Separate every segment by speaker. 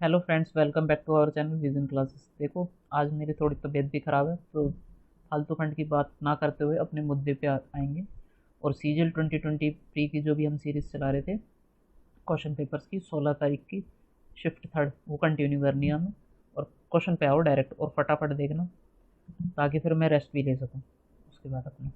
Speaker 1: Hello friends, welcome back to our channel Vision Classes. देखो, आज मेरी थोड़ी तबीयत भी ख़राब है, तो फालतू खंड की बात ना करते हुए अपने मुद्दे पे आएंगे। और सीजीएल 2020 प्री की जो भी हम सीरीज़ चला रहे थे क्वेश्चन पेपर्स की, 16 तारीख की शिफ्ट थर्ड, वो कंटिन्यू करनी है हमें। और क्वेश्चन पे आओ डायरेक्ट और फटाफट देखना, ताकि फिर मैं रेस्ट भी ले सकूँ उसके बाद अपना।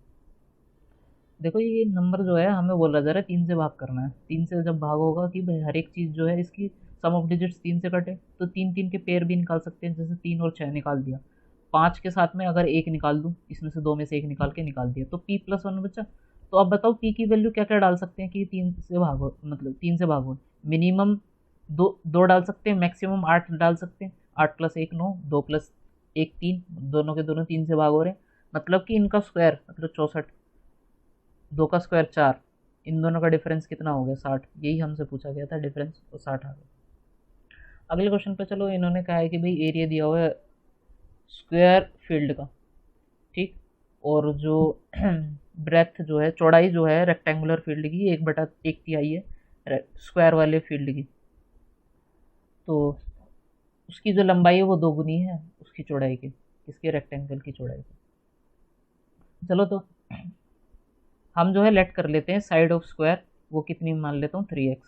Speaker 1: देखो, ये नंबर जो है हमें बोला जा रहा है 3 से भाग करना है। 3 से जब भाग होगा कि भाई हर एक चीज़ जो है इसकी सम ऑफ डिजिट्स 3 से कटे, तो 3 3 के पेयर भी निकाल सकते हैं। जैसे 3 और 6 निकाल दिया, 5 के साथ में अगर एक निकाल दूँ, इसमें से दो में से एक निकाल के निकाल दिया, तो p+1 बचा। तो अब बताओ p की वैल्यू क्या क्या डाल सकते हैं कि 3 से भागो, मतलब 3 से भागो। मिनिमम दो दो डाल सकते हैं, मैक्सिमम 8 डाल सकते हैं। 8+1 9, 2+1 3, दोनों के दोनों 3 से भाग हो रहे हैं। मतलब कि इनका स्क्वायर मतलब 64, 2 का स्क्वायर 4, इन दोनों का डिफरेंस कितना हो गया 60। यही हमसे पूछा गया था डिफरेंस, तो 60 आ गया। अगले क्वेश्चन पे चलो, इन्होंने कहा है कि भाई एरिया दिया हुआ है स्क्वायर फील्ड का, ठीक। और जो ब्रेथ जो है, चौड़ाई जो है रेक्टेंगुलर फील्ड की 1/1 तिहाई है स्क्वायर वाले फील्ड की। तो उसकी जो लंबाई है वो दोगुनी है उसकी चौड़ाई की, इसके रेक्टेंगल की चौड़ाई की। चलो, तो हम जो है लेट कर लेते हैं साइड ऑफ स्क्वायर, वो कितनी मान लेता हूँ 3x।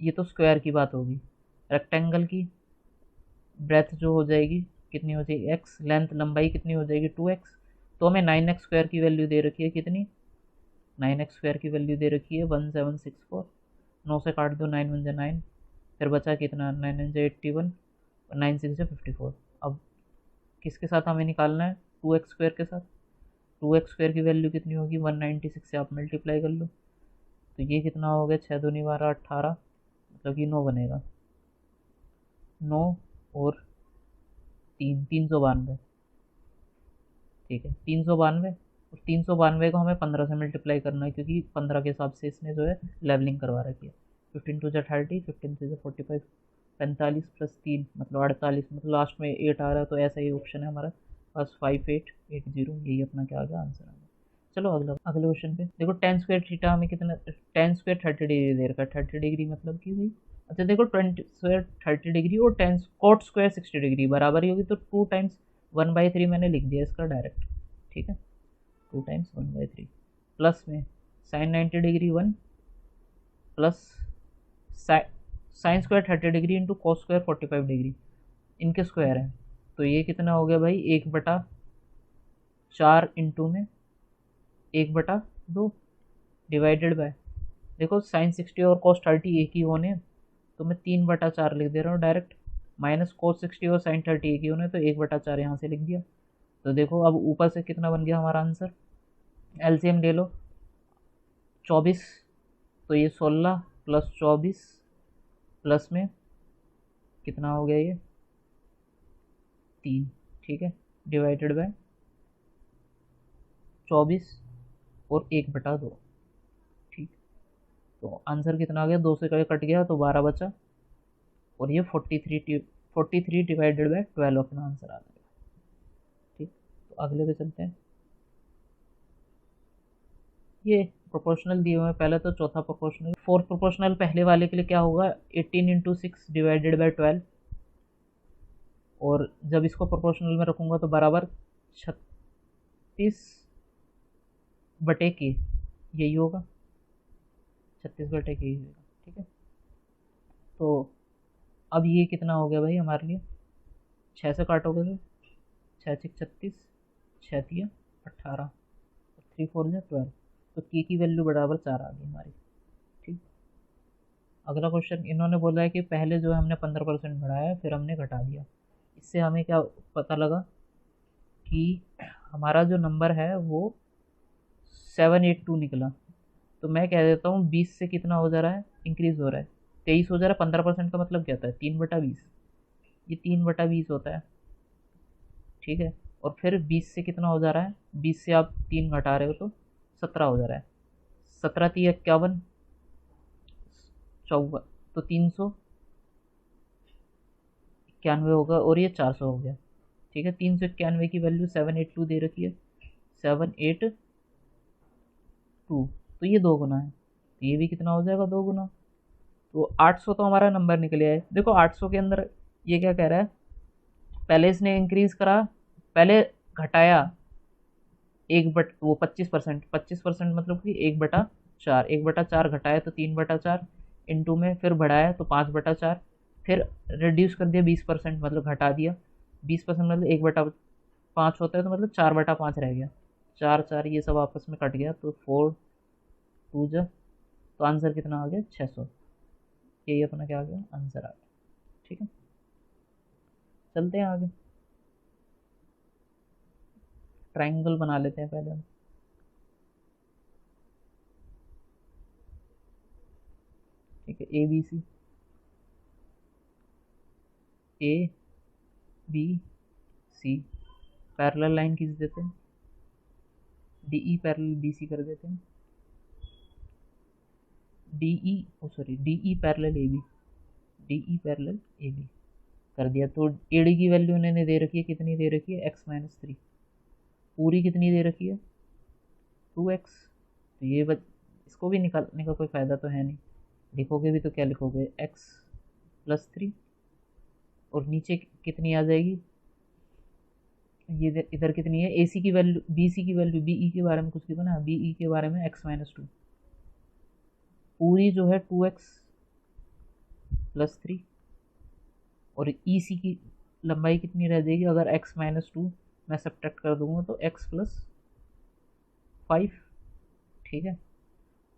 Speaker 1: ये तो स्क्वायर की बात होगी। रेक्टेंगल की ब्रेथ जो हो जाएगी कितनी हो जाएगी x, लेंथ लंबाई कितनी हो जाएगी 2x। तो हमें 9x स्क्वायर की वैल्यू दे रखी है कितनी, 9x स्क्वायर की वैल्यू दे रखी है 1764। 9 से काट दो, 9 1 9, फिर बचा कितना 9 1 81, 9 6 54। अब किसके साथ हमें निकालना है, 2x स्क्वायर के साथ। 2x स्क्वायर की वैल्यू कितनी होगी 196 से आप मल्टीप्लाई कर लो, तो ये कितना हो गया 6 दूनी 12 18, मतलब कि 9 बनेगा। 9 और 3 392, ठीक है 392। और 392 को हमें 15 से मल्टीप्लाई करना है, क्योंकि 15 के हिसाब से इसने जो है लेवलिंग करवा रखी है। 15 2 30, 15 3 45, 45+3 मतलब 48, मतलब लास्ट में 8 आ रहा है, तो ऐसा ही ऑप्शन है हमारा पास 5880। यही अपना क्या आ गया आंसर आ गया। चलो अगले क्वेश्चन पे देखो, टेन स्क्वायर थीटा हमें कितना, टेन स्क्वायर 30 डिग्री दे रखा है। 30 डिग्री मतलब कि भाई, अच्छा देखो 20 स्क्वायर 30 डिग्री और टेन कोट स्क्वायर 60 डिग्री बराबर ही होगी, तो 2 टाइम्स 1/3 मैंने लिख दिया इसका डायरेक्ट, ठीक है। 2 टाइम्स 1/3 प्लस में sine 90 degree 1 plus sine square 30 degree into cos square 45 degree, इनके स्क्वायर हैं। तो ये कितना हो गया भाई 1/4 इंटू में 1/2 डिवाइडेड बाय, देखो साइन 60 और कॉस 30 एक ही होने, तो मैं 3/4 लिख दे रहा हूँ डायरेक्ट। माइनस कॉस 60 और साइन 30 एक ही होने, तो 1/4 यहाँ से लिख दिया। तो देखो अब ऊपर से कितना बन गया हमारा आंसर, एलसीएम ले लो 24, तो ये 16 प्लस 24 प्लस में कितना हो गया ये 3, ठीक है, डिवाइडेड बाय 24 और 1/2, ठीक। तो आंसर कितना आ गया, 2 से कट गया तो 12 बचा, और ये 43 डिवाइडेड बाय 12 अपना आंसर आ गया, ठीक। तो अगले पे चलते हैं। ये प्रोपोर्शनल दिए हुए हैं, पहले तो चौथा प्रोपोर्शनल, फोर्थ प्रोपोर्शनल पहले वाले के लिए क्या होगा 18 इंटू 6 डिवाइडेड बाई 12, और जब इसको प्रोपोर्शनल में रखूँगा तो बराबर 36/k यही होगा, 36/k ही होगा, ठीक है। तो अब ये कितना हो गया भाई हमारे लिए, 6 से काटोगे तो 6 6 36, 6 3 18, 3 4 12, तो के की वैल्यू बराबर 4 आ गई हमारी, ठीक। अगला क्वेश्चन इन्होंने बोला है कि पहले जो है हमने 15% बढ़ाया, फिर हमने घटा दिया। इससे हमें क्या पता लगा कि हमारा जो नंबर है वो 782 निकला। तो मैं कह देता हूँ 20 से कितना हो जा रहा है, इंक्रीज हो रहा है, 23 हो जा रहा है। 15% का मतलब क्या होता है 3/20, ये 3/20 होता है, ठीक है। और फिर 20 से कितना हो जा रहा है, 20 से आप 3 घटा रहे हो तो 17 हो जा रहा है। 17 3 51 54, तो 391 होगा, और ये 400 हो गया, ठीक है। 391 की वैल्यू 782 दे रखी है, 782, तो ये 2 गुना है, तो ये भी कितना हो जाएगा 2 गुना। तो 800 तो हमारा नंबर निकल आया है। देखो 800 के अंदर ये क्या कह रहा है, पहले इसने इंक्रीज करा, पहले घटाया एक बट वो 25%, 25% मतलब कि 1/4, 1/4 घटाया तो 3/4 इंटू में, फिर बढ़ाया तो 5/4, फिर रिड्यूस कर दिया 20%, मतलब घटा दिया 20%, मतलब 1/5 होता है, तो मतलब 4/5 रह गया, 4 4 ये सब आपस में कट गया, तो 4 2 जा, तो आंसर कितना आ गया 600। यही अपना क्या आ गया, आंसर आ गया। ठीक है, चलते हैं आगे, ट्राइंगल बना लेते हैं पहले हम। ठीक है, A B C, A B C parallel line खींच देते हैं, D E parallel B C कर देते हैं, D E sorry D E parallel A B, D E parallel A B कर दिया। तो ए डी की वैल्यू उन्होंने दे रखी है, कितनी दे रखी है, x-3, पूरी कितनी दे रखी है 2x। तो ये इसको भी निकालने का कोई फ़ायदा तो है नहीं, लिखोगे भी तो क्या लिखोगे, x+3, और नीचे कितनी आ जाएगी, ये इधर कितनी है, ए सी की वैल्यू, बी सी की वैल्यू, बी ई के बारे में कुछ लिखो ना, बी ई के बारे में x-2, पूरी जो है 2x+3, और ई सी की लंबाई कितनी रह जाएगी, अगर x-2 मैं सब्ट्रैक्ट कर दूंगा तो x+5। ठीक है,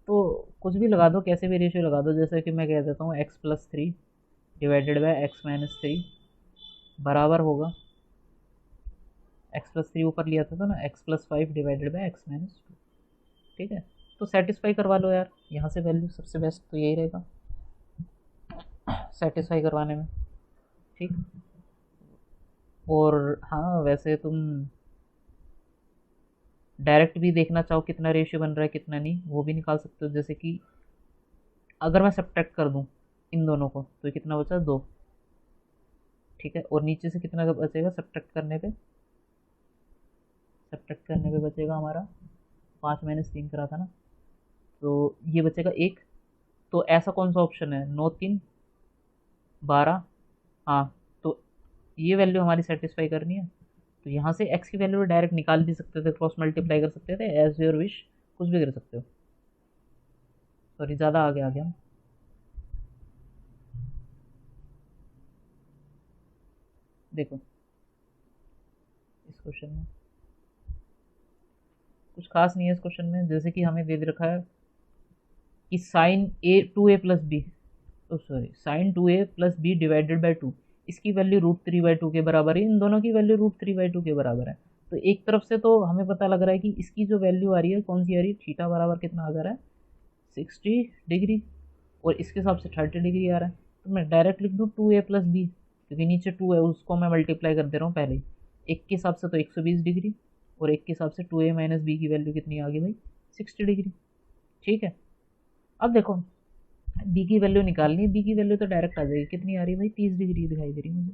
Speaker 1: तो कुछ भी लगा दो, कैसे भी रेशियो लगा दो, जैसे कि मैं कह देता हूँ x+3 डिवाइडेड बाय x-3 बराबर होगा, x+3 ऊपर लिया था तो ना, x+5 डिवाइडेड बाय x-2। ठीक है, तो सेटिस्फाई करवा लो यार, यहाँ से वैल्यू सबसे बेस्ट तो यही रहेगा सेटिस्फाई करवाने में। ठीक, और हाँ वैसे तुम डायरेक्ट भी देखना चाहो कितना रेशियो बन रहा है कितना नहीं, वो भी निकाल सकते हो। जैसे कि अगर मैं सब्ट्रैक्ट कर दूं इन दोनों को तो ये कितना बचा, 2। ठीक है, और नीचे से कितना बचेगा सब्ट्रैक्ट करने पे बचेगा हमारा 5-3 करा था ना, तो ये बचेगा 1। तो ऐसा कौन सा ऑप्शन है, 9 3 12, हाँ, तो ये वैल्यू हमारी सेटिस्फाई करनी है। तो यहाँ से x की वैल्यू डायरेक्ट निकाल भी सकते थे, क्रॉस मल्टीप्लाई कर सकते थे, एज योर विश, कुछ भी कर सकते हो। सॉरी ज़्यादा आगे आ गया हम। देखो इस क्वेश्चन में कुछ खास नहीं है, इस क्वेश्चन में जैसे कि हमें दे रखा है कि sine A 2a+b, sorry sine 2a+b divided by 2, इसकी वैल्यू √3/2 के बराबर है, इन दोनों की वैल्यू √3/2 के बराबर है। तो एक तरफ से तो हमें पता लग रहा है कि इसकी जो वैल्यू आ रही है कौन सी आ रही है, थीटा बराबर कितना आ जा रहा है 60 डिग्री, और इसके हिसाब से 30 डिग्री आ रहा है। तो मैं डायरेक्ट लिख दूँ 2a+b, क्योंकि नीचे 2 है उसको मैं मल्टीप्लाई कर दे रहा हूँ पहले ही, एक के हिसाब से तो 120 डिग्री, और एक के हिसाब से 2a-b की वैल्यू कितनी आ गई भाई, 60 डिग्री। ठीक है, अब देखो बी की वैल्यू निकालनी है, बी की वैल्यू तो डायरेक्ट आ जाएगी, कितनी आ रही है भाई, 30 डिग्री दिखाई दे रही है मुझे।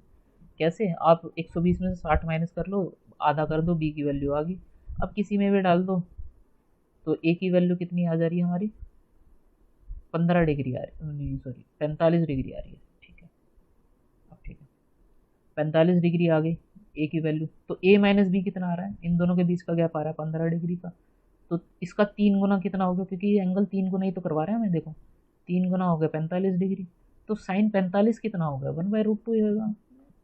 Speaker 1: कैसे, आप 120 में से 60 माइनस कर लो, आधा कर दो, बी की वैल्यू आ गई। अब किसी में भी डाल दो तो ए की वैल्यू कितनी आ जा रही है हमारी, 15 डिग्री आ रही, नहीं सॉरी 45 डिग्री आ रही है। ठीक है, अब ठीक है 45 डिग्री आ गई ए की वैल्यू, तो a-b कितना आ रहा है, इन दोनों के बीच का गैप आ रहा है 15 डिग्री का, तो इसका 3 गुना कितना होगा, क्योंकि ये एंगल 3 गुना ही तो करवा रहे हैं हमें, देखो 3 गुना हो गया 45 डिग्री, तो साइन 45 कितना होगा, 1/√2 ही होगा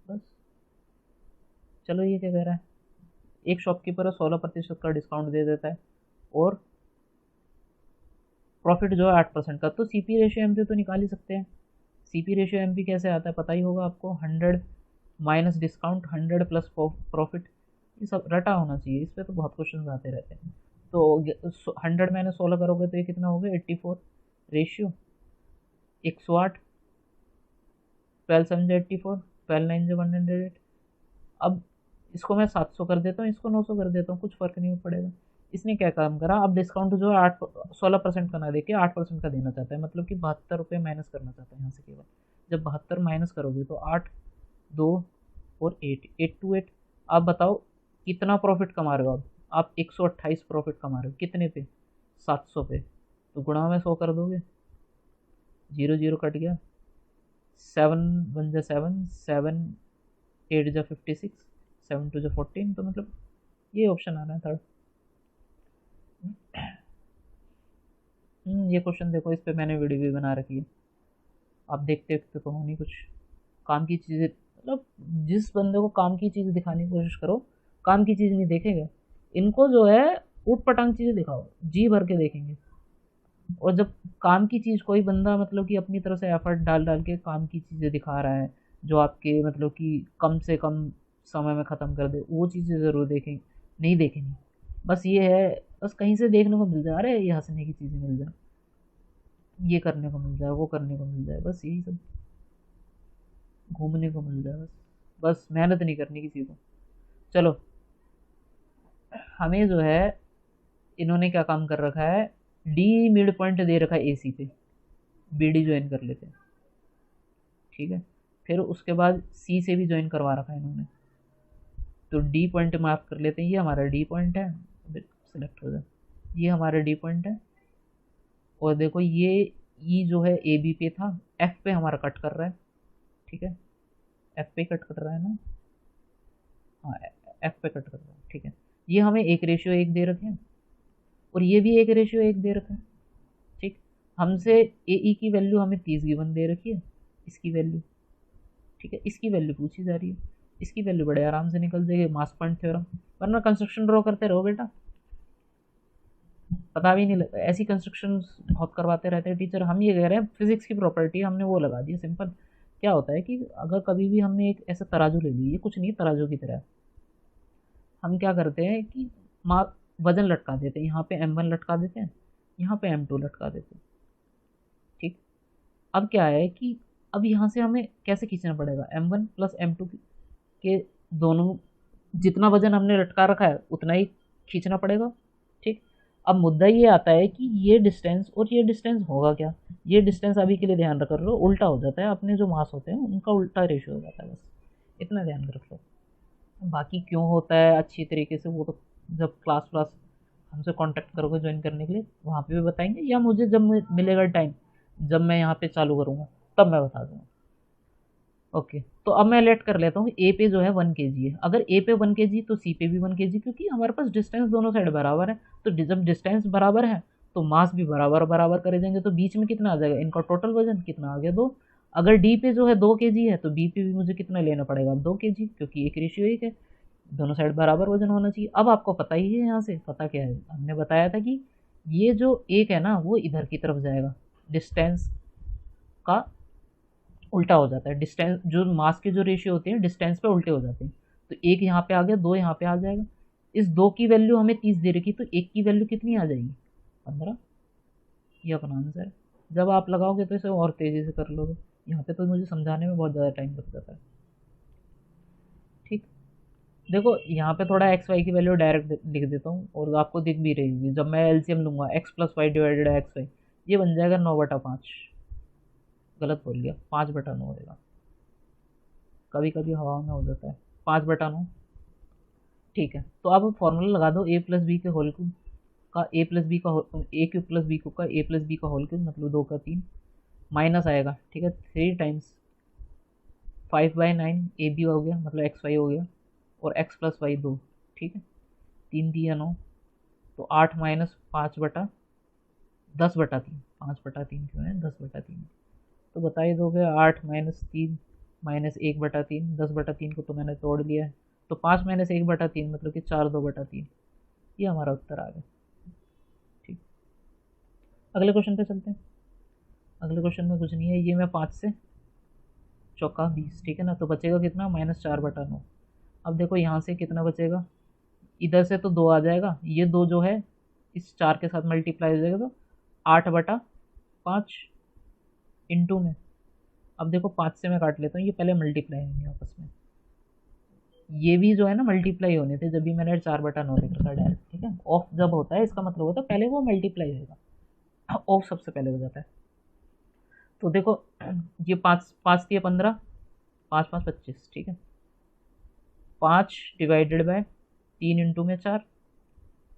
Speaker 1: बस। चलो ये क्या कह रहा है, एक शॉपकीपर 16% का डिस्काउंट दे देता है, और प्रॉफिट जो है 8% का, तो सीपी रेशियो एमपी तो निकाल ही सकते हैं। सीपी रेशियो एमपी कैसे आता है पता ही होगा आपको, 100 माइनस डिस्काउंट 100 प्लस प्रॉफिट, ये सब रटा होना चाहिए, इस पर तो बहुत क्वेश्चन आते रहते हैं। तो 100 - 16 करोगे तो ये कितना हो गया 84, रेशियो 108, 12 7 84, 12 9 108। अब इसको मैं 700 कर देता हूँ, इसको 900 कर देता हूँ, कुछ फ़र्क नहीं पड़ेगा। इसने क्या काम करा, अब डिस्काउंट जो है 16% का ना देके 8% का देना चाहता है, मतलब कि 72 रुपये माइनस करना चाहता है यहाँ से केवल। जब 72 माइनस करोगे तो 8 2 और 8 8 to 8, आप बताओ कितना प्रॉफिट कमा रहे हो आप 128 प्रॉफिट कमा रहे हो, कितने पे, 700 पे, तो गुणा में 100 कर दोगे, जीरो जीरो कट गया, 7 1 जा 7, 7 8 जा 56, 7 2 जा 14, तो मतलब ये ऑप्शन आ रहा है थर्ड। ये क्वेश्चन देखो, इस पे मैंने वीडियो भी बना रखी है, आप देखते देखते तो हो नहीं कुछ। काम की चीज़ें, मतलब जिस बंदे को काम की चीज़ दिखाने की कोशिश करो, काम की चीज़ नहीं देखेगा। इनको जो है ऊट पटांग चीज़ें दिखाओ, जी भर के देखेंगे। और जब काम की चीज़ कोई बंदा मतलब कि अपनी तरफ से एफर्ट डाल डाल के काम की चीज़ें दिखा रहा है, जो आपके मतलब कि कम से कम समय में ख़त्म कर दे, वो चीज़ें ज़रूर देखें, नहीं देखेंगे। बस ये है, बस कहीं से देखने को मिल जाए, अरे ये हंसने की चीज़ें मिल जाए, ये करने को मिल जाए, वो करने को मिल जाए, बस यही सब घूमने को मिल जाए, बस बस मेहनत नहीं करनी किसी को। चलो, हमें जो है इन्होंने क्या काम कर रखा है, डी मिड पॉइंट दे रखा है ए सी पे, बी डी ज्वाइन कर लेते हैं, ठीक है। फिर उसके बाद सी से भी ज्वाइन करवा रखा है इन्होंने, तो डी पॉइंट मार्क कर लेते हैं, ये हमारा डी पॉइंट है, सिलेक्ट हो जाए, ये हमारा डी पॉइंट है। और देखो ये ई जो है ए बी पे था, एफ पे हमारा कट कर रहा है, ठीक है, एफ पे कट कर रहा है ना, हाँ एफ पे कट कर रहा है, ठीक है। ये हमें 1:1 दे रखे हैं, और ये भी 1:1 दे रखा है, ठीक। हमसे ए ई की वैल्यू हमें 30 गिवन दे रखी है, इसकी वैल्यू, ठीक है, इसकी वैल्यू पूछी जा रही है, इसकी वैल्यू बड़े आराम से निकल जाएगी, मास पॉइंट थ्योरम। वरना कंस्ट्रक्शन ड्रॉ करते रहो बेटा, पता भी नहीं लगता, ऐसी कंस्ट्रक्शन बहुत करवाते रहते हैं टीचर। हम ये कह रहे हैं फिजिक्स की प्रॉपर्टी हमने वो लगा दी सिंपल। क्या होता है कि अगर कभी भी हमने एक ऐसा तराजू ले ली, ये कुछ नहीं तराजू की तरह, हम क्या करते हैं कि वजन लटका देते हैं, यहाँ पे M1 लटका देते हैं, यहाँ पे M2 लटका देते हैं, ठीक। अब क्या है कि अब यहाँ से हमें कैसे खींचना पड़ेगा, M1 प्लस M2 के दोनों, जितना वजन हमने लटका रखा है उतना ही खींचना पड़ेगा, ठीक। अब मुद्दा ये आता है कि ये डिस्टेंस और ये डिस्टेंस होगा क्या, ये डिस्टेंस अभी के लिए ध्यान रख लो उल्टा हो जाता है, अपने जो मास होते हैं उनका उल्टा रेशियो हो जाता है, बस इतना ध्यान रख लो। बाकी क्यों होता है अच्छी तरीके से, वो तो जब क्लास हमसे कांटेक्ट करोगे ज्वाइन करने के लिए, वहाँ पे भी बताएंगे, या मुझे जब मिलेगा टाइम, जब मैं यहाँ पे चालू करूँगा तब मैं बता दूँगा। ओके, तो अब मैं लेट कर लेता हूँ, ए पे जो है 1 kg है, अगर ए पे 1 kg तो सी पे भी 1 kg, क्योंकि हमारे पास डिस्टेंस दोनों साइड बराबर है। तो जब डिस्टेंस बराबर है तो मास भी बराबर बराबर करे जाएंगे, तो बीच में कितना आ जाएगा, इनका टोटल वजन कितना आ गया, 2। अगर डी पे जो है 2 kg है, तो बी पे भी मुझे कितना लेना पड़ेगा, 2 kg, क्योंकि 1:1 है, दोनों साइड बराबर वजन होना चाहिए। अब आपको पता ही है यहाँ से पता क्या है, हमने बताया था कि ये जो एक है ना वो इधर की तरफ जाएगा, डिस्टेंस का उल्टा हो जाता है, डिस्टेंस जो मास के जो रेशियो होते हैं डिस्टेंस पे उल्टे हो जाते हैं। तो एक यहाँ पे आ गया, 2 यहाँ पे आ जाएगा। इस 2 की वैल्यू हमें 30 दे रखी, तो एक की वैल्यू कितनी आ जाएगी, 15। ये अपना आंसर है। जब आप लगाओगे तो इसे और तेज़ी से कर लोगे, यहाँ पे तो मुझे समझाने में बहुत ज़्यादा टाइम लग जाता है, ठीक। देखो यहाँ पे थोड़ा एक्स वाई की वैल्यू डायरेक्ट लिख देता हूँ, और आपको दिख भी रहेगी, जब मैं एलसीएम लूँगा X plus Y divided X Y, ये बन जाएगा 9/5। गलत बोल गया, 5/9 होएगा, कभी कभी हवा में हो जाता है, 5/9, ठीक है। तो आप फॉर्मूला लगा दो, ए प्लस बी के होल क्यूब का ए प्लस बी का ए क्यूब प्लस बी क्यूब का ए प्लस बी का होल क्यूब, मतलब 2 का 3, माइनस आएगा, ठीक है, 3 टाइम्स 5/9 ए बी हो गया, मतलब एक्स वाई हो गया, और एक्स प्लस वाई 2, ठीक है, 3×3 = 9, तो 8 माइनस 5/10/3, 5/3 क्यों है, 10/3, तो बता ही दोगे, 8 माइनस 3 माइनस 1/3, 10/3 को तो मैंने तोड़ लिया है, तो 5 माइनस 1/3 मतलब कि 4/2/3, ये हमारा उत्तर आ गया, ठीक। अगले क्वेश्चन पे चलते हैं। अगले क्वेश्चन में कुछ नहीं है, ये मैं 5 से चौका 20, ठीक है ना, तो बचेगा कितना, -4/9। अब देखो यहाँ से कितना बचेगा, इधर से तो 2 आ जाएगा, ये 2 जो है इस 4 के साथ मल्टीप्लाई हो जाएगा, तो 8/5 इंटू में, अब देखो 5 से मैं काट लेता हूँ, ये पहले मल्टीप्लाई होंगे आपस में, ये भी जो है ना मल्टीप्लाई होने थे, जब भी मैंने 4/9 लिख रखा डायरेक्ट, ठीक है। ऑफ जब होता है इसका मतलब होता है पहले वो मल्टीप्लाई होगा, ऑफ सबसे पहले हो जाता है। तो देखो ये 5 5 दिए 15, 5 5 25, ठीक है, 5 डिवाइडेड बाय 3 इंटू में 4,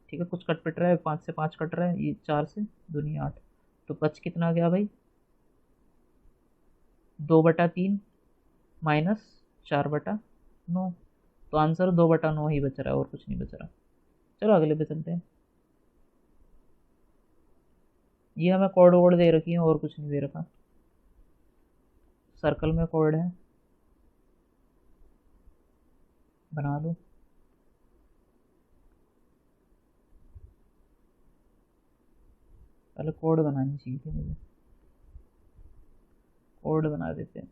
Speaker 1: ठीक है, कुछ कट पिट रहा है, 5 से 5 कट रहा है, ये 4 से 2 8, तो बच कितना गया भाई, 2/3 माइनस 4/9, तो आंसर 2/9 ही बच रहा है और कुछ नहीं बच रहा। चलो अगले पे चलते हैं। ये हमें कोड वोड दे रखी है और कुछ नहीं दे रखा। सर्कल में कोड है, बना लो। पहले कोड बनानी चाहिए थी मुझे, कोड बना देते हैं।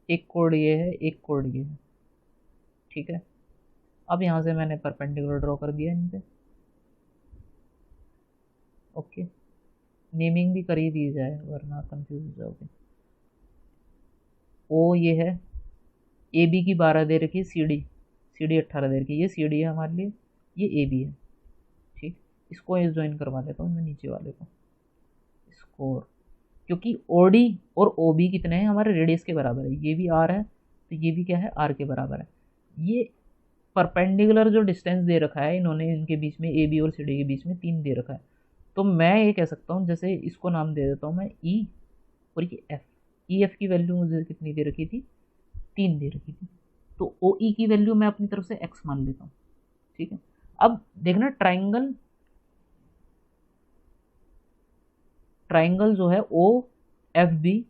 Speaker 1: एक कोड ये है, एक कोड ये है, ठीक है। अब यहाँ से मैंने परपेंडिकुलर ड्रॉ कर दिया इन पे। ओके, नेमिंग भी कर ही दी जाए वरना कंफ्यूज हो जाओगे। ओ ये है, ए बी की 12 दे रखी है, सी डी 18 दे रखी है। ये सी डी है हमारे लिए, ये ए बी है, ठीक। इसको ज्वाइन करवा लेता हूँ मैं नीचे वाले को, स्कोर। क्योंकि ओ डी और ओ बी कितने हैं हमारे रेडियस के बराबर है, ये भी आर है तो ये भी क्या है, आर के बराबर है। ये परपेंडिकुलर जो डिस्टेंस दे रखा है इन्होंने, इनके बीच में, ए बी और सी डी के बीच में 3 दे रखा है। तो मैं ये कह सकता हूँ, जैसे इसको नाम दे देता हूँ मैं ई, और ये एफ। ई एफ की वैल्यू मुझे कितनी दे रखी थी, 3 दे रखी थी। तो ओ ई की वैल्यू मैं अपनी तरफ से एक्स मान लेता हूँ, ठीक है। अब देखना ट्राइंगल, ट्राइंगल जो है O F B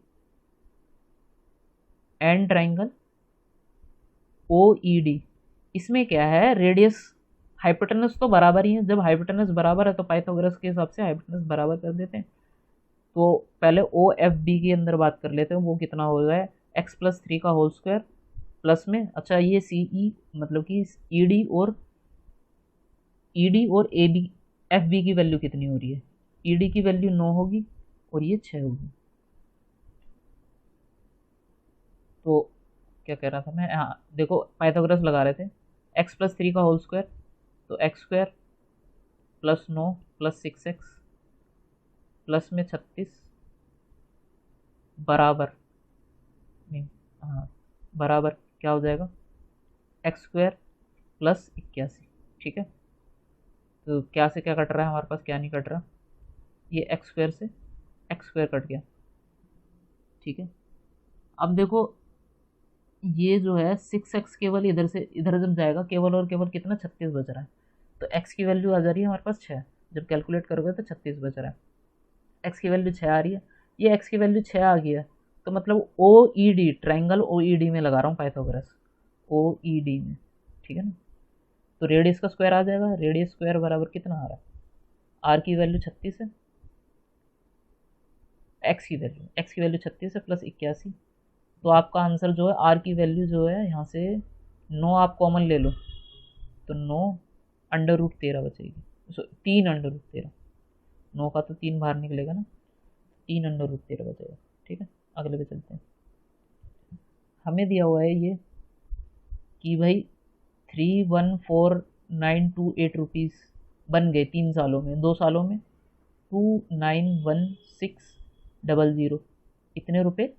Speaker 1: and triangle O E D, इसमें क्या है, रेडियस हाइपोटेनस तो बराबर ही है। जब हाइपोटेनस बराबर है तो पाइथागोरस के हिसाब से हाइपोटेनस बराबर कर देते हैं। तो पहले ओ एफ बी के अंदर बात कर लेते हैं, वो कितना हो जाए, x+3 का होल स्क्वायर प्लस में, अच्छा ये सी ई मतलब कि ई डी और ए बी एफ बी की वैल्यू कितनी हो रही है, ई डी की वैल्यू 9 होगी और ये 6 होगी। तो क्या कह रहा था मैं, हाँ देखो पाइथागोरस लगा रहे थे, x+3 का होल स्क्वायर, तो x² plus 9 plus 6x plus में 36 बराबर, नहीं हाँ बराबर क्या हो जाएगा, x² प्लस 81, ठीक है। तो क्या से क्या कट रहा है हमारे पास, क्या नहीं कट रहा, ये x² से x² कट गया, ठीक है। अब देखो ये जो है 6x केवल इधर से इधर जब जाएगा, केवल और केवल कितना, 36 बच रहा है। तो x की वैल्यू आ जा रही है हमारे पास 6, जब कैलकुलेट करोगे तो 36 बच रहा है। x की वैल्यू 6 आ रही है, ये x की वैल्यू 6 आ गई है, तो मतलब O E D, triangle O E D में लगा रहा हूँ पाइथागोरस, ओ ई डी में, ठीक है ना। तो रेडियस का स्क्वायर आ जाएगा, रेडियस स्क्वायर बराबर कितना आ रहा है, आर की वैल्यू 36 है, एक्स की वैल्यू 36 है प्लस 81। तो आपका आंसर जो है, आर की वैल्यू जो है यहाँ से 9 आप कॉमन ले लो तो 9 √13 बचेगी, 3 √13, 9 का तो 3 बाहर निकलेगा ना, 3 √13 बचेगा, ठीक है। अगले पे चलते हैं। हमें दिया हुआ है ये कि भाई 314,928 रुपीज़ बन गए 3 सालों में, 2 सालों में 291600, इतने रुपए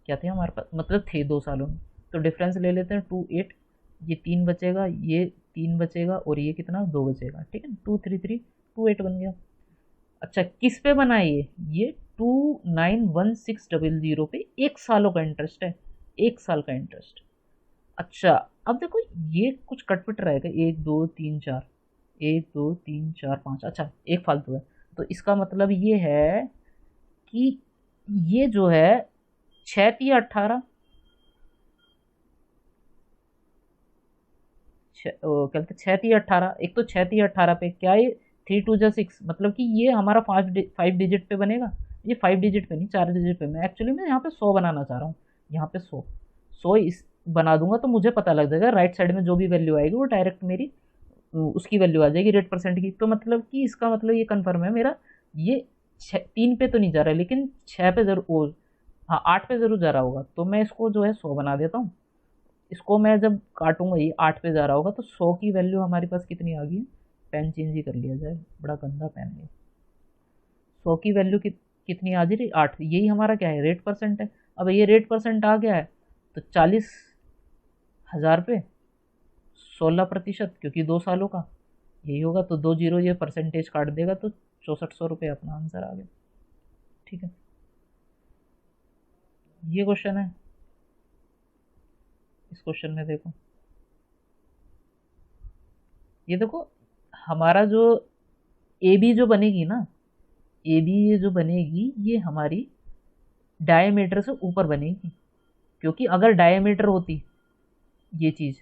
Speaker 1: क्या थे हमारे पास, मतलब थे 2 सालों में। तो डिफरेंस ले लेते हैं 28, ये 3 बचेगा, ये 3 बचेगा और ये कितना 2 बचेगा, ठीक है। 23328 बन गया। अच्छा किस पे बना ये 291600 पे 1 सालों का इंटरेस्ट है, 1 साल का इंटरेस्ट। अच्छा अब देखो ये कुछ कटपिट रहेगा, 1 2 3 4, 1 2 3 4 5, अच्छा एक फालतू है। तो इसका मतलब ये है कि ये जो है 6×3=18, कहते 6×3=18, एक तो 6×3=18 पे क्या है, 3×2=6, मतलब कि ये हमारा 5 डिजिट पे बनेगा। ये 5 डिजिट पे नहीं, 4 डिजिट पे। मैं एक्चुअली में यहाँ पे 100 बनाना चाह रहा हूँ, यहाँ पे 100 इस बना दूंगा तो मुझे पता लग जाएगा, राइट साइड में जो भी वैल्यू आएगी वो डायरेक्ट मेरी उसकी वैल्यू आ जाएगी रेट परसेंट की। तो मतलब कि इसका मतलब ये कन्फर्म है मेरा, ये 3 पे तो नहीं जा रहा है लेकिन 6 पे जरूर, हाँ 8 पे ज़रूर जा रहा होगा। तो मैं इसको जो है 100 बना देता हूँ। इसको मैं जब काटूंगा ये 8 पे जा रहा होगा, तो 100 की वैल्यू हमारे पास कितनी आ गई है, पेन चेंज ही कर लिया जाए, बड़ा गंदा पेन है। 100 की वैल्यू कितनी आ जा रही, 8, यही हमारा क्या है, रेट परसेंट है। अब ये रेट परसेंट आ गया है तो 40,000 पे 16%, क्योंकि 2 सालों का यही होगा, तो 2 जीरो ये परसेंटेज काट देगा तो 6400 रुपये अपना आंसर आ गया, ठीक है। ये क्वेश्चन है, इस क्वेश्चन में देखो, ये देखो हमारा जो ए बी जो बनेगी ना, ए बी ये जो बनेगी ये हमारी डायमीटर से ऊपर बनेगी, क्योंकि अगर डायमीटर होती ये चीज़,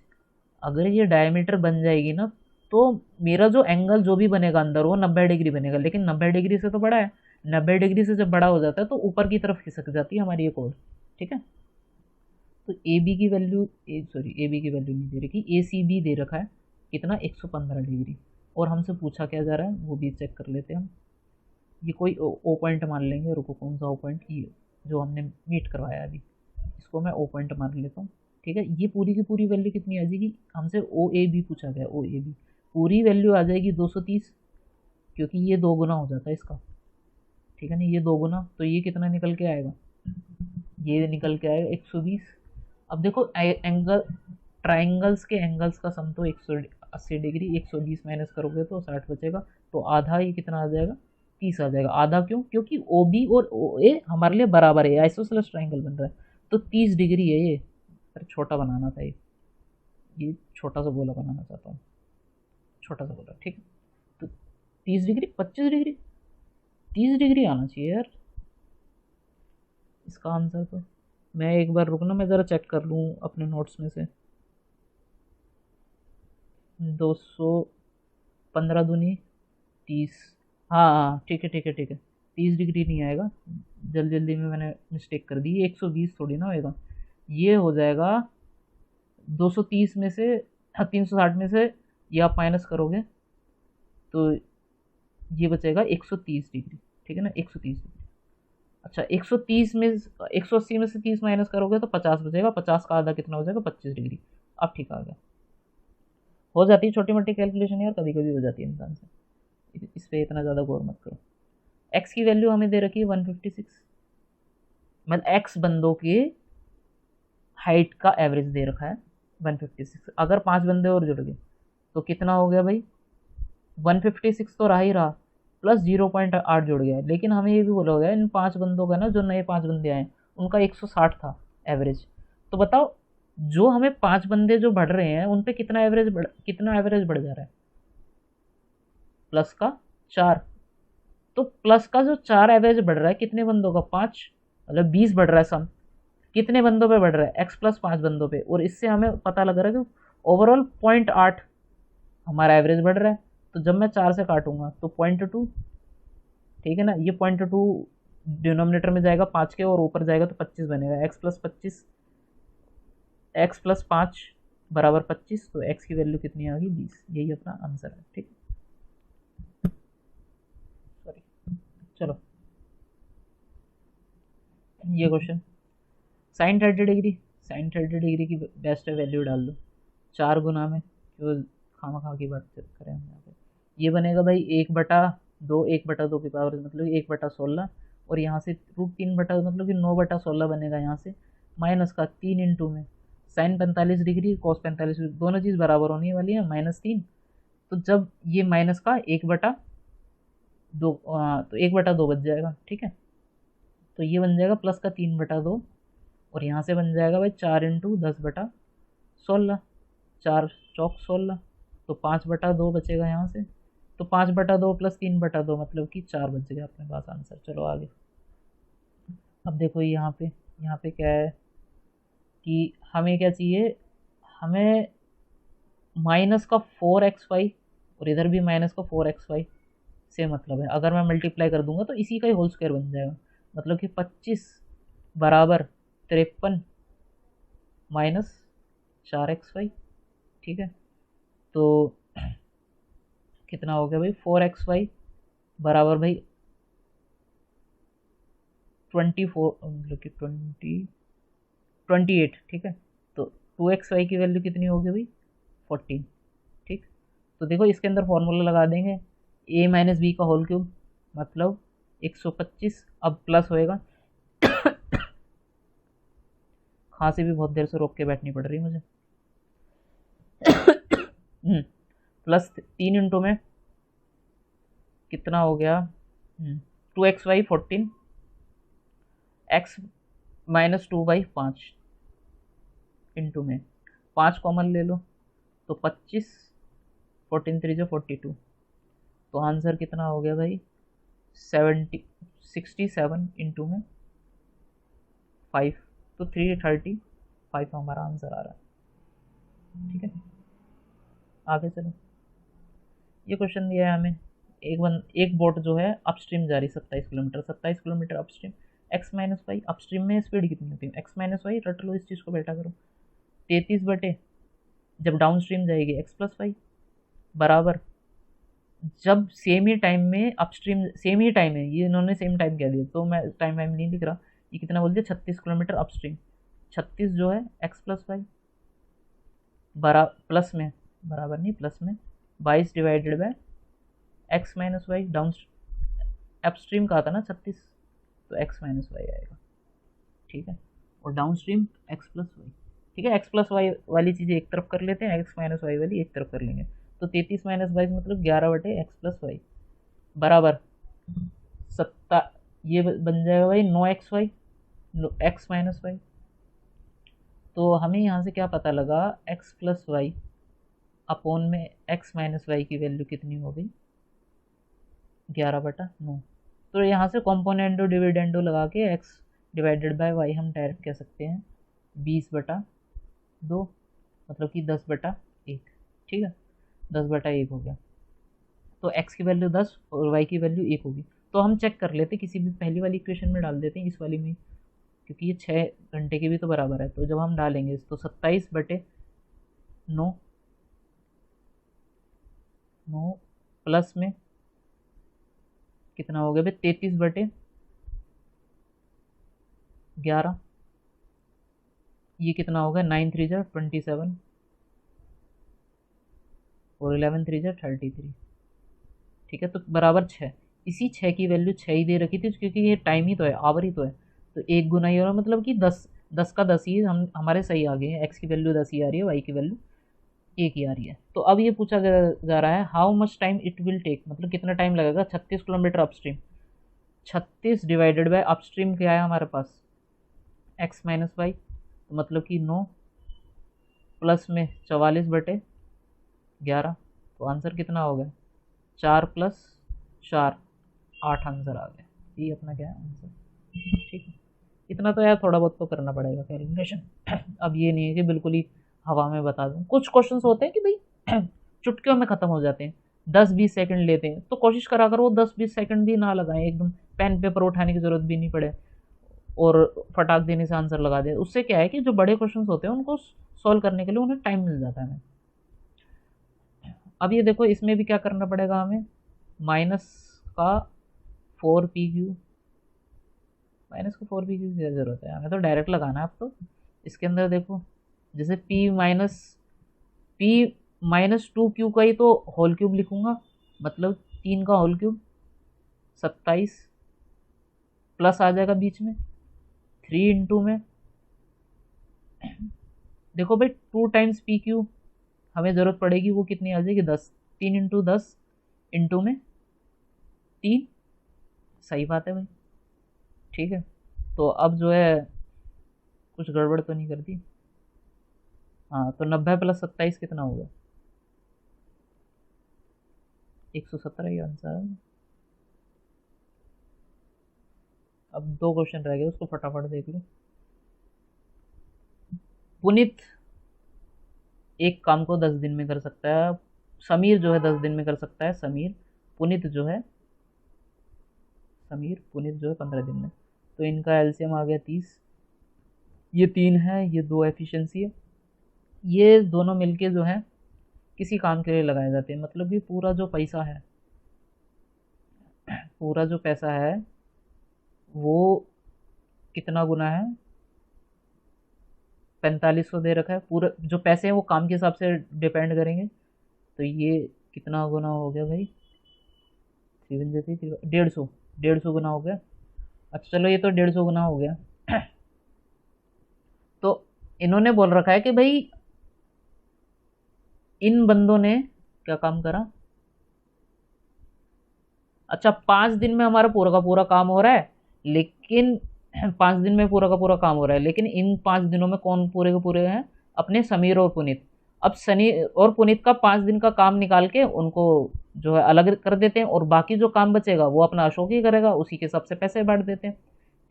Speaker 1: अगर ये डायमीटर बन जाएगी ना, तो मेरा जो एंगल जो भी बनेगा अंदर वो 90 डिग्री बनेगा, लेकिन 90 डिग्री से तो बड़ा है, 90 डिग्री से जब बड़ा हो जाता है तो ऊपर की तरफ खिसक जाती है हमारी एक और, ठीक है। तो ए बी की वैल्यू, ए बी की वैल्यू नहीं दे रखी, ए सी बी दे रखा है कितना 115 डिग्री, और हमसे पूछा क्या जा रहा है वो भी चेक कर लेते हैं हम। ये कोई ओ पॉइंट मान लेंगे, रुको कौन सा ओ पॉइंट, ये जो हमने मीट करवाया अभी, इसको मैं ओ पॉइंट मान लेता हूँ, ठीक है। ये पूरी की पूरी वैल्यू कितनी आ जाएगी, हमसे ओ ए बी पूछा गया, ओ ए बी पूरी वैल्यू आ जाएगी 230, क्योंकि ये 2 गुना हो जाता है इसका, ठीक है ना, ये 2 गुना, तो ये कितना निकल के आएगा, ये निकल के आएगा 120। अब देखो एंगल, ट्राइंगल्स के एंगल्स का सम तो 180 डिग्री, 120 माइनस करोगे तो 60 बचेगा, तो आधा ये कितना आ जाएगा, 30 आ जाएगा। आधा क्यों, क्योंकि ओ बी और ओ ए हमारे लिए बराबर है, आइसोसेलेस ट्राइंगल बन रहा है, तो 30 डिग्री है ये, अरे छोटा बनाना था ये छोटा सा गोला बनाना चाहता हूँ, छोटा सा गोला, ठीक है। तो 30 डिग्री, 25 डिग्री, 30 डिग्री आना चाहिए यार इसका आंसर। तो मैं एक बार रुकना, मैं ज़रा चेक कर लूँ अपने नोट्स में से, 215 दूनी 30, हाँ हाँ ठीक है ठीक है ठीक है, 30 डिग्री नहीं आएगा, जल्दी जल्दी में मैंने मिस्टेक कर दी, 120 थोड़ी ना होएगा, ये हो जाएगा 230 में से, 360 में से ये आप माइनस करोगे तो ये बचेगा 130 डिग्री, ठीक है ना, 130 डिग्री। अच्छा 130 में 180 में से 30 माइनस करोगे तो 50 बचेगा, 50 का आधा कितना हो जाएगा, 25 डिग्री। अब ठीक आ गया, हो जाती है छोटी मोटी कैलकुलेशन यार, कभी कभी हो जाती है इंसान से, इस पर इतना ज़्यादा गौर मत करो। एक्स की वैल्यू हमें दे रखी है 156, मतलब एक्स बंदों के हाइट का एवरेज दे रखा है 156, अगर 5 बंदे और जुड़ गए तो कितना हो गया भाई, 156 तो रहा ही रहा, प्लस 0.8 जुड़ गया, लेकिन हमें ये भी बोला गया इन 5 बंदों का ना, जो नए 5 बंदे आए उनका 160 था एवरेज, तो बताओ जो हमें 5 बंदे जो बढ़ रहे हैं उन पे कितना एवरेज बढ़ जा रहा है, प्लस का 4, तो प्लस का जो 4 एवरेज बढ़ रहा है कितने बंदों का, 5, मतलब 20 बढ़ रहा है सम, कितने बंदों पे बढ़ रहा है, x प्लस 5 बंदों पे, और इससे हमें पता लग रहा है कि ओवरऑल 0.8 हमारा एवरेज बढ़ रहा है, तो जब मैं 4 से काटूंगा तो 0.2, ठीक है ना, ये 0.2 डिनोमिनेटर में जाएगा 5 के, और ऊपर जाएगा तो 25 बनेगा, x प्लस 5 बराबर 25, तो x की वैल्यू कितनी आ गई, 20, यही अपना आंसर है, ठीक है। सॉरी, चलो ये question, sine 30 degree, sine 30 degree की बेस्ट वैल्यू डाल दो, 4 गुना में, क्यों खामा खा की बात करें हम यहाँ पे, ये बनेगा भाई 1/2, 1/2 की पावर मतलब 1/16, और यहाँ से √3 बटा मतलब कि 9/16 बनेगा यहाँ से, माइनस का 3 इंटू में साइन 45 डिग्री कॉस 45 डिग्री, दोनों चीज़ बराबर होने वाली है, -3, तो जब ये माइनस का 1/2 तो 1/2 बच जाएगा, ठीक है, तो ये बन जाएगा प्लस का 3/2, और यहाँ से बन जाएगा भाई 4 इंटू 10/16, 4 चौक 16, तो 5/2 बचेगा यहाँ से, तो 5/2 प्लस 3/2 मतलब कि 4 बच गया अपने पास आंसर। चलो आगे, अब देखो यहाँ पे क्या है कि हमें क्या चाहिए, हमें माइनस का 4xy, और इधर भी माइनस का 4xy से मतलब है, अगर मैं मल्टीप्लाई कर दूंगा तो इसी का ही होल स्क्वायर बन जाएगा, मतलब कि 25 बराबर 53 माइनस 4xy, ठीक है, तो कितना हो गया भाई, 4xy बराबर भाई 24 मतलब कि 28, ठीक है, तो 2xy की वैल्यू कितनी होगी भाई 14, ठीक, तो देखो इसके अंदर फॉर्मूला लगा देंगे, a माइनस बी का होल क्यूब मतलब 125, अब प्लस होएगा खांसी भी बहुत देर से रोक के बैठनी पड़ रही है मुझे प्लस 3 इंटू में कितना हो गया, 2xy 14, x -2/5 इंटू में 5 कॉमन ले लो तो 25, 14 3 जो 42, तो आंसर कितना हो गया भाई 67 इंटू में 5, तो 335 हमारा आंसर आ रहा है। ठीक है, आगे चलो। ये क्वेश्चन दिया है हमें, एक बोट जो है अपस्ट्रीम जा रही 27 kilometre upstream, x minus Y, upstream में स्पीड कितनी होती है, x माइनस वाई, रट लो इस चीज़ को, बेटा करो 33 बटे जब डाउन स्ट्रीम जाएगी x प्लस वाई, बराबर जब सेम ही टाइम में अपस्ट्रीम, सेम ही टाइम है, ये इन्होंने सेम टाइम कह दिया तो मैं टाइम वाइम नहीं लिख रहा, ये कितना बोल दिया 36 किलोमीटर अपस्ट्रीम, 36 जो है x प्लस वाई प्लस में, बराबर नहीं प्लस में 22 divided by x minus Y, down upstream का आता ना 36, तो x माइनस वाई आएगा। ठीक है, और downstream x plus Y. ठीक है, x प्लस वाई वाली चीज़ें एक तरफ कर लेते हैं, x माइनस वाई वाली एक तरफ कर लेंगे, तो 33 माइनस 22 मतलब 11 बटे एक्स प्लस वाई, बराबर ये बन जाएगा भाई 9xy, x माइनस वाई। तो हमें यहाँ से क्या पता लगा, x प्लस वाई अपॉन में x माइनस वाई की वैल्यू कितनी हो गई 11/9। तो यहाँ से कॉम्पोनेंडो डिविडेंडो लगा के x डिवाइडेड बाय y हम डायरेक्ट कह सकते हैं 20/2, मतलब कि 10/1। ठीक है, 10/1 हो गया, तो x की वैल्यू 10 और y की वैल्यू 1 होगी। तो हम चेक कर लेते, किसी भी पहली वाली इक्वेशन में डाल देते हैं, इस वाली में, क्योंकि ये 6 घंटे के भी तो बराबर है, तो जब हम डालेंगे तो 27/9 प्लस में कितना हो गया भाई 33/11, ये कितना होगा 9 3 जा 27 और 11 3 जा 33। ठीक है, तो बराबर 6, इसी 6 की वैल्यू 6 ही दे रखी थी, क्योंकि ये टाइम ही तो है, आवर ही तो है, तो 1 गुना ही हो रहा, मतलब कि 10 का 10 ही हमारे सही आ गए हैं, x की वैल्यू 10 ही आ रही है, y की वैल्यू 1 ही आ रही है। तो अब ये पूछा जा रहा है how much time it will take, मतलब कितना टाइम लगेगा 36 kilometre upstream, 36 divided by upstream क्या है हमारे पास x माइनस वाई, तो मतलब कि 9 प्लस में 44/11, तो आंसर कितना हो गया 4 + 4 8 आंसर आ गया, ये अपना क्या है आंसर। ठीक है, इतना तो यार थोड़ा बहुत तो करना पड़ेगा कैलकुलेशन। अब ये नहीं है कि बिल्कुल ही हवा में बता दूं, कुछ क्वेश्चंस होते हैं कि भाई चुटकियों में ख़त्म हो जाते हैं, 10-20 सेकंड लेते हैं, तो कोशिश करा करो 10-20 सेकंड भी ना लगाएं, एकदम पेन पेपर उठाने की ज़रूरत भी नहीं पड़े और फटाक देने से आंसर लगा दे। उससे क्या है कि जो बड़े क्वेश्चंस होते हैं उनको सॉल्व करने के लिए उन्हें टाइम मिल जाता है हमें। अब ये देखो, इसमें भी क्या करना पड़ेगा हमें, माइनस का 4PQ, माइनस को 4PQ की क्या ज़रूरत है, हमें तो डायरेक्ट लगाना है। अब तो इसके अंदर देखो, जैसे P-2Q का ही तो होल क्यूब लिखूंगा, मतलब 3 का होल क्यूब 27 प्लस आ जाएगा बीच में 3 इंटू में, देखो भाई 2 टाइम्स PQ हमें ज़रूरत पड़ेगी, वो कितनी आ जाएगी 10, 3 इंटू 10 इंटू में 3, सही बात है भाई। ठीक है, तो अब जो है कुछ गड़बड़ तो नहीं करती, हाँ, तो 90 + 27 कितना हो गया 117 ही आंसर है। अब 2 क्वेश्चन रह गए, उसको फटाफट देख लो। पुनीत एक काम को 10 दिन में कर सकता है, समीर जो है 10 दिन में कर सकता है, पुनीत जो है 15 दिन में, तो इनका एलसीएम आ गया 30, ये 3 है, ये 2 एफिशिएंसी है, ये दोनों मिलके जो है किसी काम के लिए लगाए जाते हैं, मतलब कि पूरा जो पैसा है वो कितना गुना है 4500 दे रखा है, पूरा जो पैसे हैं वो काम के हिसाब से डिपेंड करेंगे, तो ये कितना गुना हो गया भाई 150 गुना हो गया। अच्छा चलो, ये तो 150 गुना हो गया। तो इन्होंने बोल रखा है कि भाई इन बंदों ने क्या काम करा, अच्छा 5 दिन में हमारा पूरा का पूरा काम हो रहा है, लेकिन 5 दिन में पूरा का पूरा काम हो रहा है, लेकिन इन 5 दिनों में कौन पूरे के पूरे हैं? अपने समीर और पुनीत। अब सनी और पुनीत का 5 दिन का काम निकाल के उनको जो है अलग कर देते हैं, और बाकी जो काम बचेगा वो अपना अशोक ही करेगा, उसी के हिसाब से पैसे बांट देते हैं।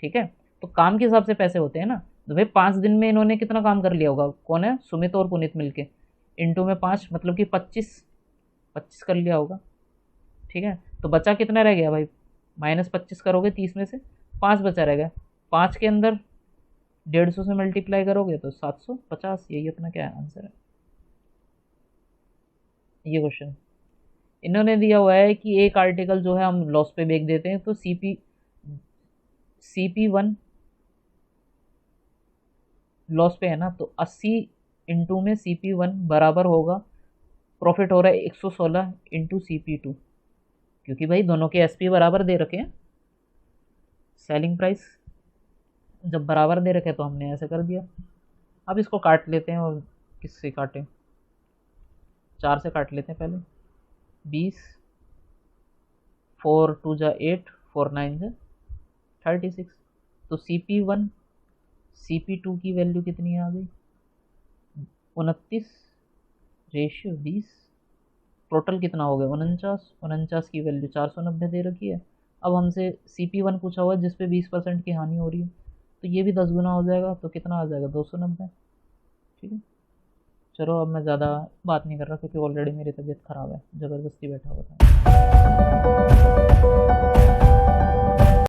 Speaker 1: ठीक है, तो काम के हिसाब से पैसे होते हैं ना। तो भाई 5 दिन में इन्होंने कितना काम कर लिया होगा? कौन है? सुमित और पुनीत मिलके। इंटू में 5 मतलब कि 25 कर लिया होगा। ठीक है, तो बचा कितना रह गया भाई? -25 करोगे 30 में से 5 बचा रह गया। 5 के अंदर 150 से मल्टीप्लाई करोगे तो 750। यही अपना क्या है आंसर है ये क्वेश्चन। इन्होंने दिया हुआ है कि एक आर्टिकल जो है हम लॉस पे बेच देते हैं, तो CP1 लॉस पे है ना, तो 80 इंटू में CP1 बराबर होगा, प्रॉफिट हो रहा है 116 इंटू CP2, क्योंकि भाई दोनों के SP बराबर दे रखे हैं। सेलिंग प्राइस जब बराबर दे रखे तो हमने ऐसे कर दिया। अब इसको काट लेते हैं, और किससे काटें? 4 से काट लेते हैं पहले। 20, 4 2 जा 8, 4 9 जा 36। तो CP1 CP2 की वैल्यू कितनी आ गई? 29 रेशियो 20। टोटल कितना हो गया? 49 की वैल्यू 490 दे रखी है। अब हमसे CP1 पूछा हुआ है जिसपे 20% की हानि हो रही है, तो ये भी 10 गुना हो जाएगा, तो कितना आ जाएगा? 290। ठीक है, चलो अब मैं ज़्यादा बात नहीं कर रहा, क्योंकि ऑलरेडी मेरी तबीयत ख़राब है, ज़बरदस्ती बैठा हुआ था।